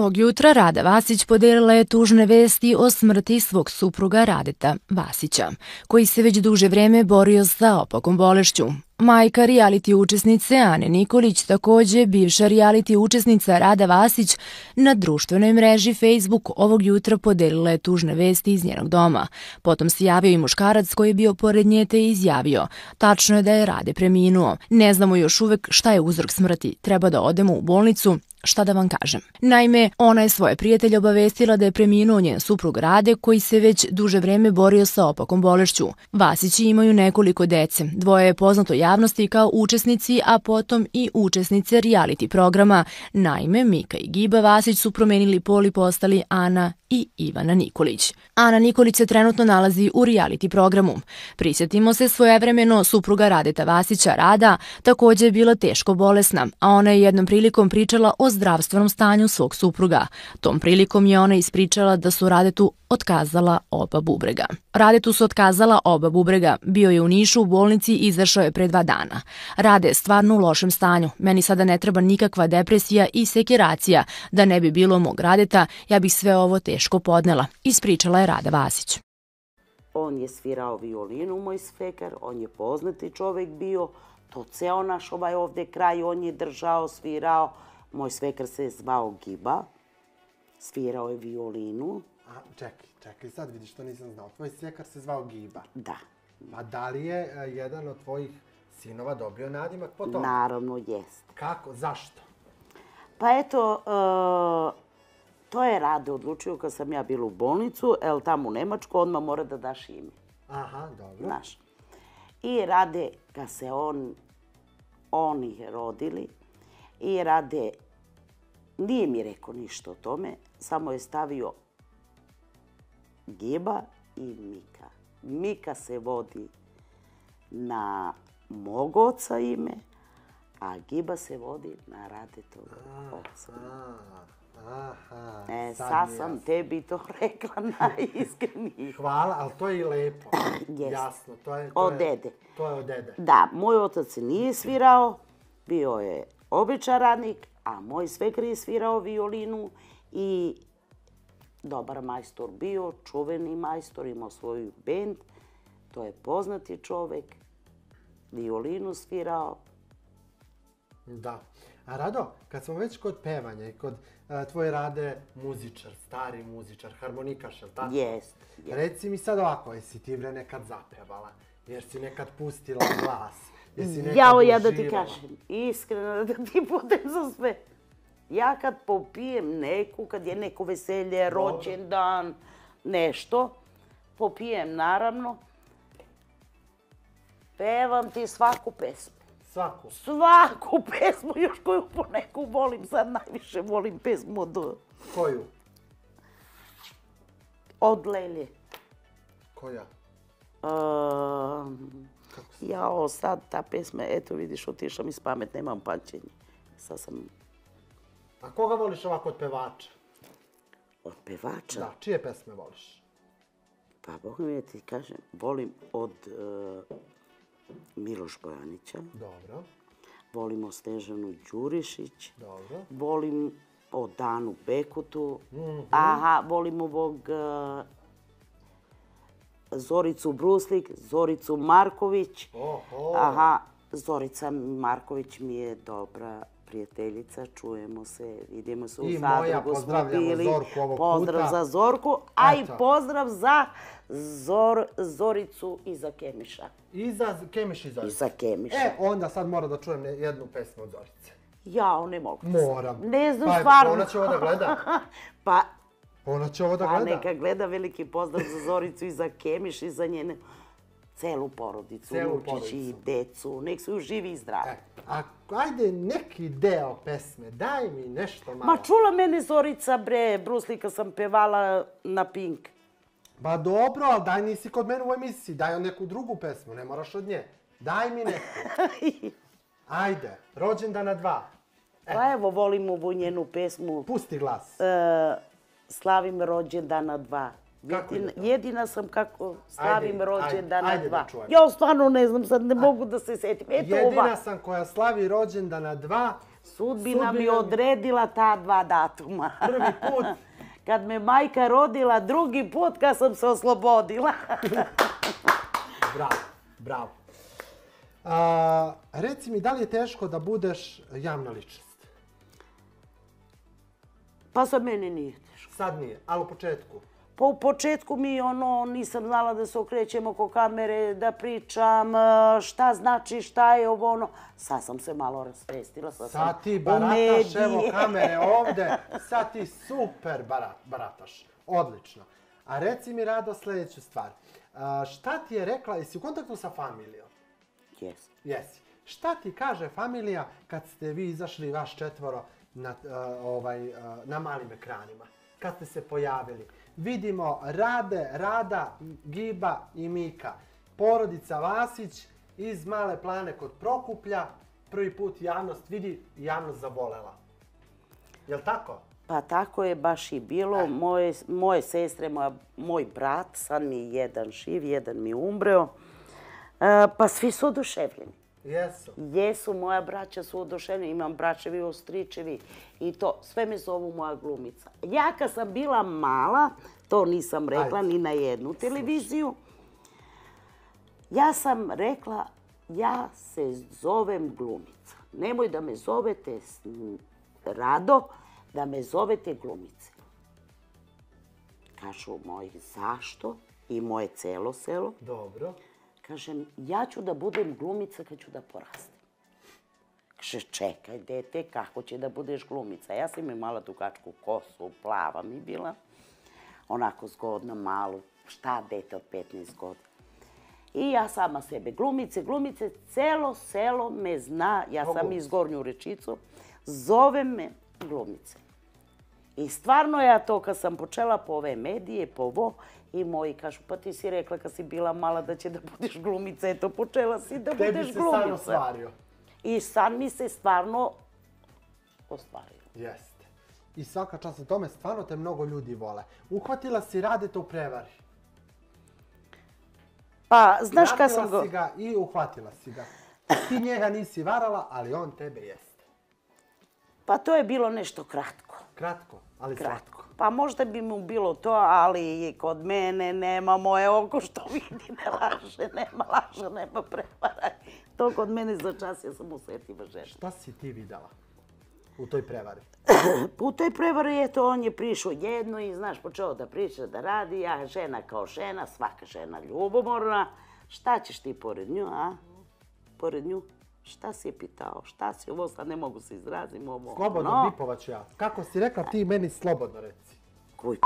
Ovog jutra Rada Vasić podelila je tužne vesti o smrti svog supruga Radeta Vasića, koji se već duže vreme borio sa opakom bolešću. Majka reality učesnice Ane Nikolić, takođe bivša reality učesnica Rada Vasić, na društvenoj mreži Facebook ovog jutra podelila je tužne vesti iz njenog doma. Potom se javio i muškarac koji je bio pored nje te izjavio: tačno je da je Rade preminuo. Ne znamo još uvek šta je uzrok smrti. Treba da odemo u bolnicu. Šta da vam kažem? Naime, ona je svoje prijatelje obavestila da je preminuo njen suprug Rade, koji se već duže vreme borio sa opakom bolešću. Vasići imaju nekoliko dece. Dvoje je poznato javnosti kao učesnici, a potom i učesnice reality programa. Naime, Mika i Giba Vasić su promenili pol i postali Ana i Ivana Nikolić. Ana Nikolić se trenutno nalazi u reality programu. Prisjetimo se, svojevremeno supruga Radeta Vasića, Rada, takođe je bila teško bolesna, a ona je jednom prilikom pričala o zdravstvenom stanju svog supruga. Tom prilikom je ona ispričala da su Radetu otkazala oba bubrega. Radetu su otkazala oba bubrega. Bio je u Nišu u bolnici i izašao je pre 2 dana. Rade je stvarno u lošem stanju. Meni sada ne treba nikakva depresija i sekiracija. Da ne bi bilo mog Radeta, ja bih sve ovo teško podnela, ispričala je Rada Vasić. On je svirao violinu, moj svekar, on je poznati čovek bio, to ceo naš ovaj ovde kraj, on je držao, svirao. Moj svekar se je zvao Giba, svirao je violinu. Čekaj, sad vidiš, to nisam znao. Tvoj svekar se zvao Giba. Da. A da li je jedan od tvojih sinova dobio nadimak po tome? Naravno, jest. Kako? Zašto? Pa eto, to je Rade odlučio kad sam ja bila u bolnicu, tamo u Nemačku, odmah mora da daš ime. Aha, dobro. Znaš. I Rade, kad se oni rodili, i Rade nije mi rekao ništa o tome, samo je stavio Giba i Mika. Mika se vodi na mog oca ime, a Giba se vodi na Radetov oca. Sad sam tebi to rekla najiskrenije. Hvala, ali to je i lepo. Jasno. Jasno, od dede. To je od dede. Da, moj otac se nije svirao, bio je običan radnik, a moj svekar je svirao violinu i dobar majstor bio, čuveni majstor, imao svoju bend, to je poznati čovek, violinu svirao. Da. A Rado, kad smo već kod pevanja i kod tvoje Rade muzičar, stari muzičar, harmonikaš, je li tako? Jest. Reci mi sad ovako, jesi ti bre nekad zapevala? Jer si nekad pustila glas? Jao, ja da ti kažem, iskreno da ti budem za sve. Ja kad popijem neku, kad je neko veselje, rođendan, nešto, popijem naravno, pevam ti svaku pesmu. Svaku? Svaku pesmu, još koju po neku volim, sad najviše volim pesmu od... Koju? Od Lelje. Koja? Jao, sad ta pesma, eto vidiš, otišla mi s pamet, nemam pamćenje. Sad sam... A koga voliš ovako od pevača? Od pevača? Da, čije pesme voliš? Pa, Bog mi je ti kažem, volim od Miloš Bojanića. Dobro. Volim od Snežanu Đurišić. Dobro. Volim od Danu Bekutu. Aha, volim ovog Zoricu Bruslik, Zoricu Marković. Aha, Zorica Marković mi je dobra prijateljica, čujemo se, vidimo se u Zadrugu. I moja, pozdravljamo Zorku ovog puta. Pozdrav za Zorku, a i pozdrav za Zoricu iza Kemiša. Iza Kemiš i Zorica? Iza Kemiša. Onda sad moram da čujem jednu pesmu od Zorice. Jao, ne mogu. Moram. Ne znam stvarno. Ona će ovo da gleda? Pa... Ona će ovo da gleda? Pa neka gleda, veliki pozdrav za Zoricu i za Kemiš i za njene celu porodicu, unučići i decu. Nek su živi i zdravi. A ajde neki deo pesme, daj mi nešto malo. Ma čula mene Zorica, bre, Bruslika sam pevala na Pink. Ba dobro, ali daj nisi kod mene u emisiji, daj neku drugu pesmu, ne moraš od nje. Daj mi neku. Ajde, Rođendana 2. Pa evo, volim ovu njenu pesmu. Pusti glas. Slavim Rođendana 2. Jedina sam kako slavim Rođendana 2. Ajde da čujem. Ja stvarno ne znam, sad ne mogu da se setim. Jedina sam koja slavi Rođendana 2, Sudbina mi odredila ta 2 datuma. Prvi put. Kad me majka rodila, drugi put kad sam se oslobodila. Bravo, bravo. Reci mi, da li je teško da budeš javna ličnost? Pa za mene nije teško. Sad nije, ali u početku? Pa u početku mi nisam znala da se okrećem oko kamere, da pričam, šta znači, šta je ovo ono. Sad sam se malo rastrestila, sad ti barataš, evo kamere ovde, sad ti super barataš. Odlično. A reci mi, Rado, sljedeću stvar. Šta ti je rekla, jesi u kontaktu sa familijom? Jesi. Jesi. Šta ti kaže familija kad ste vi izašli, vaš 4 na malim ekranima? Kad ste se pojavili? Vidimo Rada, Giba i Mika. Porodica Vasić iz Male Plane kod Prokuplja. Prvi put javnost vidi i javnost zavolela. Jel' tako? Pa tako je baš i bilo. Moje sestre, moj brat, sad mi je jedan živ, jedan mi je umreo. Pa svi su oduševljeni. Jesu. Jesu, moja braća su oduševljeni. Imam braćevi, ostričevi i to. Sve me zovu moja glumica. Ja kad sam bila mala, to nisam rekla ni na jednu televiziju, ja sam rekla, ja se zovem glumica. Nemoj da me zovete Rado, da me zovete glumice. Kažu moji, zašto? I moje celo selo. Dobro. Kažem, ja ću da budem glumica kad ću da porastem. Kaže, čekaj, dete, kako će da budeš glumica? Ja sam imala dugačku kosu, plava mi bila. Onako zgodna, malu. Šta dete od 15 godina? I ja sama sebe, glumice, celo selo me zna, ja sam iz Gornju Rečicu, zove me glumice. I stvarno ja to kad sam počela po ove medije, po ovo, i moji kažu, pa ti si rekla kad si bila mala da će da budeš glumica, eto počela si da budeš glumica. Tebi se stvarno ostvario. I sad mi se stvarno ostvario. Jeste. I svaka čast na tome, stvarno te mnogo ljudi vole. Uhvatila si Radeta u prevari. Pa, znaš kad sam Vratila si ga i uhvatila si ga. Ti njega nisi varala, ali on tebe jeste. Pa to je bilo nešto kratko. Kratko, ali kratko. Pa možda bi mu bilo to, ali kod mene nema moje oko što vidi, ne laže, nema prevara. To kod mene za čas ja sam osetljiva žena. Šta si ti videla u toj prevari? U toj prevari, eto, on je prišao jedno i, znaš, počeo da priča, da radi, ja žena kao žena, svaka žena ljubomorna. Šta ćeš ti pored nju, a? Pored nju? Šta si je pitao? Šta si ovo? Sad ne mogu se izrazim ovo. Slobodno bipovaću ja. Kako si rekla, ti meni slobodno reci. Koji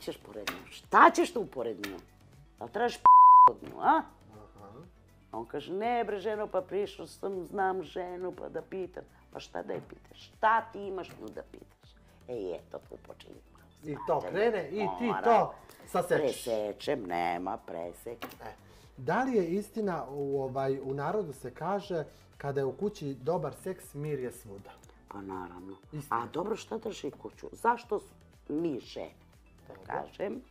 ćeš pored nju? Šta ćeš tu pored nju? Da li trebaš od nju, a? On kaže, ne bre ženo, pa prišao sam, znam ženu, pa da pitam. Pa šta da je pitaš? Šta ti imaš nju da pitaš? Eto, tu počinje. I to krene i ti to sasečeš. Presečem, nema presek. Da li je istina, u narodu se kaže, kada je u kući dobar seks, mir je svuda? Pa naravno. A dobro, šta drži kuću? Zašto mi žene, da kažem,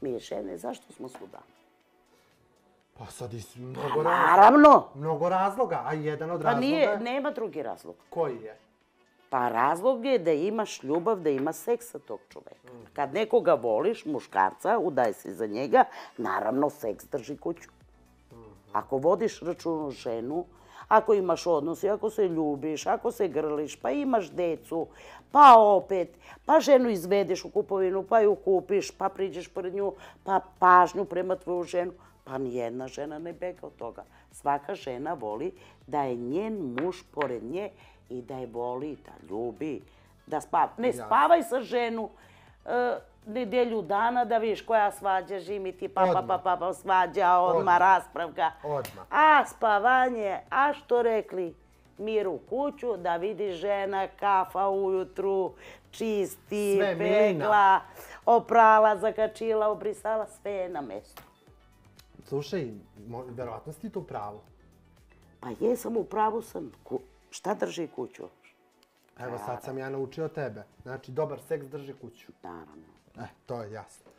mi žene, zašto smo svuda? Pa sad i mnogo razloga, a jedan od razloga je... Pa nema drugi razlog. Koji je? Pa razlog je da imaš ljubav, da ima seksa tog čoveka. Kad nekoga voliš, muškarca, udaj se za njega, naravno seks drži kuću. Ako vodiš račun ženu, ako imaš odnos i ako se ljubiš, ako se grliš, pa imaš decu, pa opet, pa ženu izvedeš u kupovinu, pa ju kupiš, pa priđeš pored nju, pa pažnju prema tvoju ženu, pa nijedna žena ne bega od toga. Svaka žena voli da je njen muž pored nje i da je voli, da ljubi, da spava. Ne spavaj sa ženu nedelju dana da vidiš koja svađa, žimi ti pa svađa, odmah raspravka. A spavanje, a što rekli, mir u kuću, da vidi žena, kafa ujutru, čisti, pegla, oprala, zakačila, obrisala, sve je na mestu. Slušaj, verovatno si ti tu u pravu. Pa jesam, u pravu sam. Šta drži kuću? Evo sad sam ja naučio tebe. Znači, dobar seks drži kuću. Naravno. To je jasno.